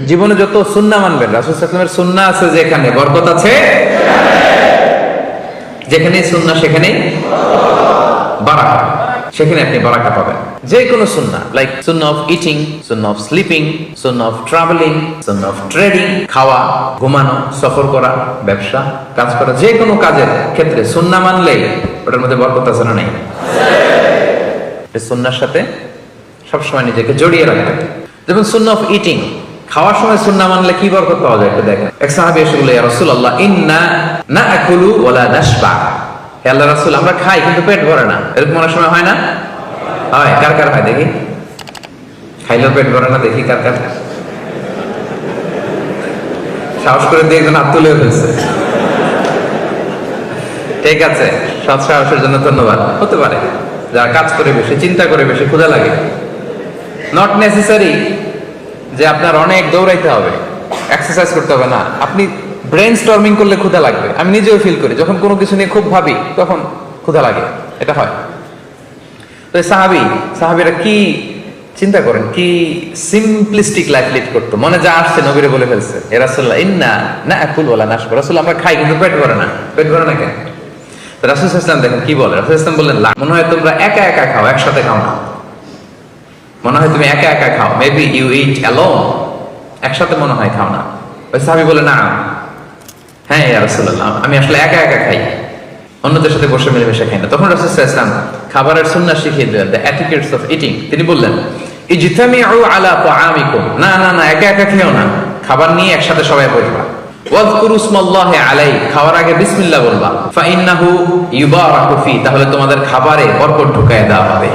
জীবনে যত সুন্নাহ মানবেন, রাসূল সাল্লাল্লাহু আলাইহি ওয়াসাল্লামের সুন্নাহ আছে যেখানে বরকত আছে, যেখানেই সুন্নাহ সেখানেই বারাকা, সেখানে আপনি বারাকা পাবেন। যে কোনো সুন্নাহ, like Sunnah of eating, Sunnah of sleeping, Sunnah of travelling, Sunnah of trading, খাওয়া, ঘুমানো, সফর করা, ব্যবসা, কাজ করা, যে কোনো কাজের ক্ষেত্রে সুন্নাহ মানলেই ওটার মধ্যে বরকত আছে না নাই? সুন্নাহর সাথে সবসময় নিজেকে জড়িয়ে রাখবেন। যেমন সুন্নাহ অফ ইটিং, খাওয়ার সময় সুন্নাহ মানলে কি বরকত পাওয়া যায় একটু দেখেন। এক সাহাবী এসে বলল, ইয়া রাসূলুল্লাহ, ইন্না নাআকুলু ওয়া লা নাশবা। হে আল্লাহর রাসূল, আমরা খাই কিন্তু পেট ভরে না। এরকম অনেক সময় হয় না? হয়। কার কার হয় দেখি? খাইলেও পেট ভরে না, দেখি কার কার। সাহস করে দিয়ে একজন হাত তুলে ফেলছে। ঠিক আছে, সৎ সাহসের জন্য ধন্যবাদ। হতে পারে যারা কাজ করে বেশি, চিন্তা করে বেশি, ক্ষুধা লাগে। নট নেসেসারি যে আপনার অনেক দৌড়াইতে হবে, এক্সারসাইজ করতে হবে না। আপনি ব্রেন স্টর্মিং করলে ক্ষুধা লাগবে। আমি নিজেও ফিল করি, যখন কোনো কিছু নিয়ে খুব ভাবি তখন ক্ষুধা লাগে, এটা হয়। তো সাহাবীরা কি চিন্তা করেন, কি সিম্পলিস্টিক লাইফ লিড করতো। মনে যা আসছে নবীরে বলে ফেলছে, এ রাসূলুল্লাহ, ইন্না নাআকুল ওয়া লা নাশবা। রাসূল, আমরা খাই কিন্তু পেট ভরে না। পেট ভরে না কেন? রাসূল সাল্লাল্লাহু আলাইহি ওয়াসাল্লাম দেখেন কি বলে। রাসূল সাল্লাল্লাহু আলাইহি ওয়াসাল্লাম বললেন, মনে হয় তোমরা একা একা খাও, একসাথে খাও না। মনে হয় তুমি একা একা খাও, মেবি ইউ ইট অ্যালোন, একসাথে মনে হয় খাও না। ওই সাহাবী বলে, না, হ্যাঁ ইয়া রাসূলুল্লাহ, আমি আসলে একা একা খাই, অন্যদের সাথে বসে মিলেমিশে খাই না। তখন রাসূল সাল্লাল্লাহু আলাইহি ওয়াসাল্লাম খাবারের সুন্নাহ শিখিয়ে দিলেন, দ্য এটিকেটস অফ ইটিং। তিনি বললেন, ইজতামিউ আলা তাআমিকুম, না না না, একা একা খেও না, খাবার নিয়ে একসাথে সবাই বসবা। ওয়াযকুরু ইসমাল্লাহি আলাইহি, খাওয়ার আগে বিসমিল্লাহ বলবা। ফাইন্নাহু ইউবারাকু ফি, তাহলে তোমাদের খাবারে বরকত ঢুকায় দেওয়া হবে।